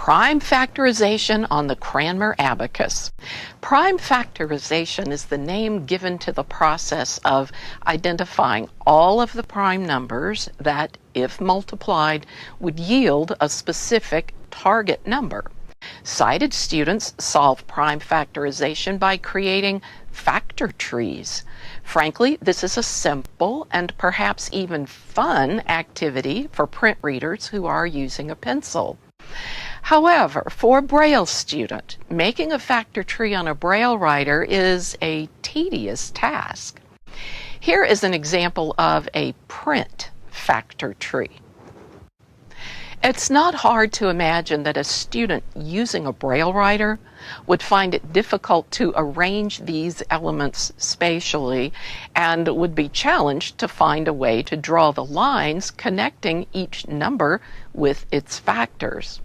Prime factorization on the Cranmer abacus. Prime factorization is the name given to the process of identifying all of the prime numbers that, if multiplied, would yield a specific target number. Sighted students solve prime factorization by creating factor trees. Frankly, this is a simple and perhaps even fun activity for print readers who are using a pencil. However, for a Braille student, making a factor tree on a Braille writer is a tedious task. Here is an example of a print factor tree. It's not hard to imagine that a student using a Braille writer would find it difficult to arrange these elements spatially and would be challenged to find a way to draw the lines connecting each number with its factors.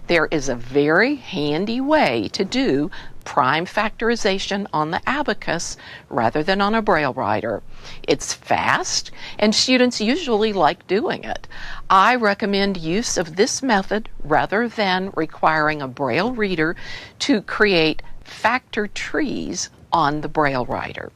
There is a very handy way to do prime factorization on the abacus rather than on a Braille writer. It's fast, and students usually like doing it. I recommend use of this method rather than requiring a Braille reader to create factor trees on the Braille writer.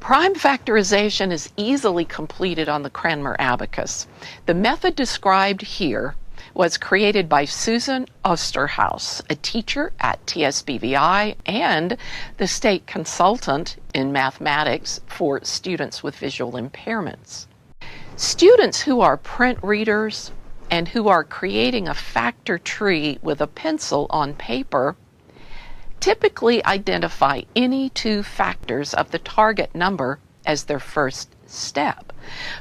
Prime factorization is easily completed on the Cranmer abacus. The method described here was created by Susan Osterhaus, a teacher at TSBVI and the state consultant in mathematics for students with visual impairments. Students who are print readers and who are creating a factor tree with a pencil on paper typically identify any two factors of the target number as their first step.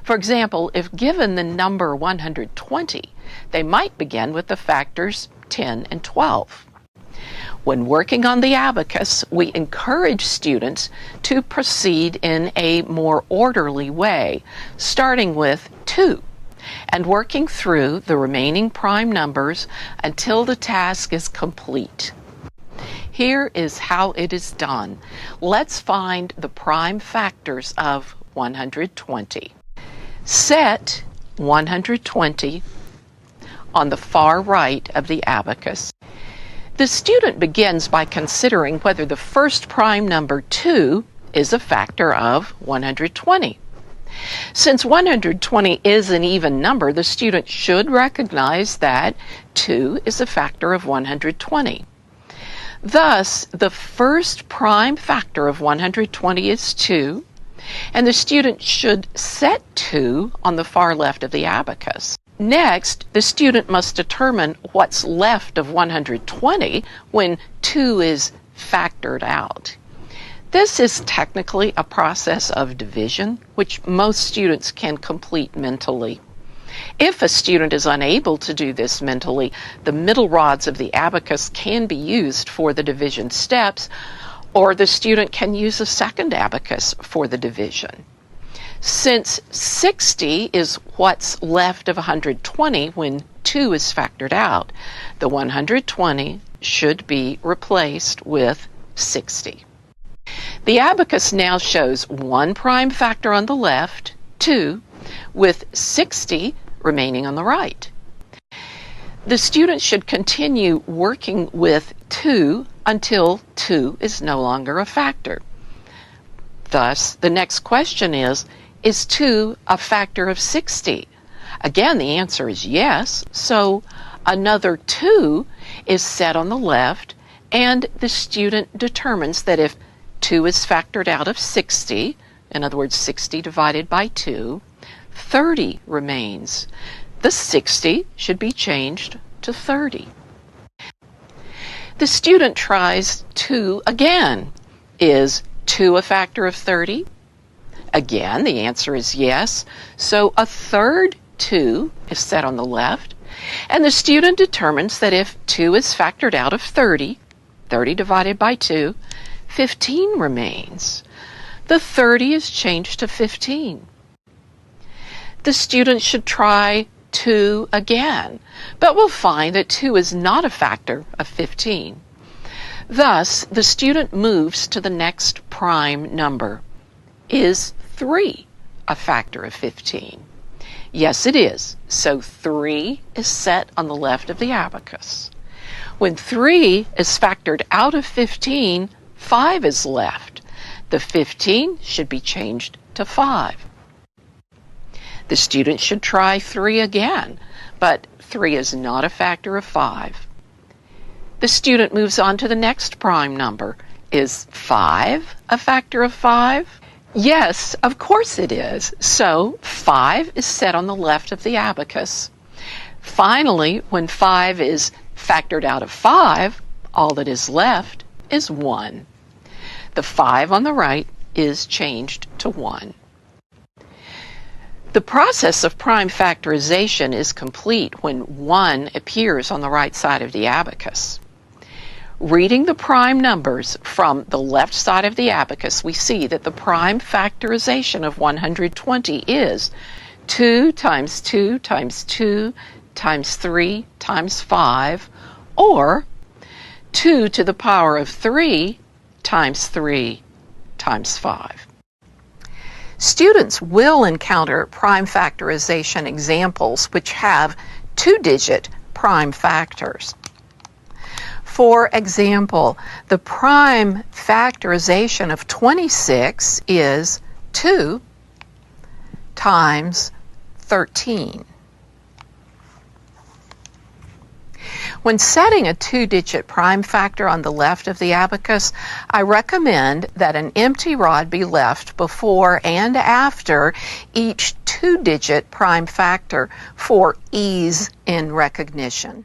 For example, if given the number 120, they might begin with the factors 10 and 12. When working on the abacus, we encourage students to proceed in a more orderly way, starting with 2 and working through the remaining prime numbers until the task is complete. Here is how it is done. Let's find the prime factors of 120. Set 120 on the far right of the abacus. The student begins by considering whether the first prime number 2 is a factor of 120. Since 120 is an even number, the student should recognize that 2 is a factor of 120. Thus, the first prime factor of 120 is 2, and the student should set 2 on the far left of the abacus. Next, the student must determine what's left of 120 when 2 is factored out. This is technically a process of division, which most students can complete mentally. If a student is unable to do this mentally, the middle rods of the abacus can be used for the division steps, or the student can use a second abacus for the division. Since 60 is what's left of 120 when 2 is factored out, the 120 should be replaced with 60. The abacus now shows 1 prime factor on the left, 2, with 60 remaining on the right. The student should continue working with 2 until 2 is no longer a factor. Thus, the next question is 2 a factor of 60? Again, the answer is yes, so another 2 is set on the left, and the student determines that if 2 is factored out of 60, in other words, 60 divided by 2, 30 remains. The 60 should be changed to 30. The student tries 2 again. Is 2 a factor of 30? Again, the answer is yes. So a third 2 is set on the left, and the student determines that if 2 is factored out of 30, 30 divided by 2, 15 remains. The 30 is changed to 15. The student should try 2 again, but will find that 2 is not a factor of 15. Thus, the student moves to the next prime number. Is 3 a factor of 15? Yes, it is. So 3 is set on the left of the abacus. When 3 is factored out of 15, 5 is left. The 15 should be changed to 5. The student should try 3 again, but 3 is not a factor of 5. The student moves on to the next prime number. Is 5 a factor of 5? Yes, of course it is. So 5 is set on the left of the abacus. Finally, when 5 is factored out of 5, all that is left is 1. The 5 on the right is changed to 1. The process of prime factorization is complete when 1 appears on the right side of the abacus. Reading the prime numbers from the left side of the abacus, we see that the prime factorization of 120 is 2 times 2 times 2 times 3 times 5, or 2 to the power of 3 times 3 times 5. Students will encounter prime factorization examples which have two-digit prime factors. For example, the prime factorization of 26 is 2 times 13. When setting a two-digit prime factor on the left of the abacus, I recommend that an empty rod be left before and after each two-digit prime factor for ease in recognition.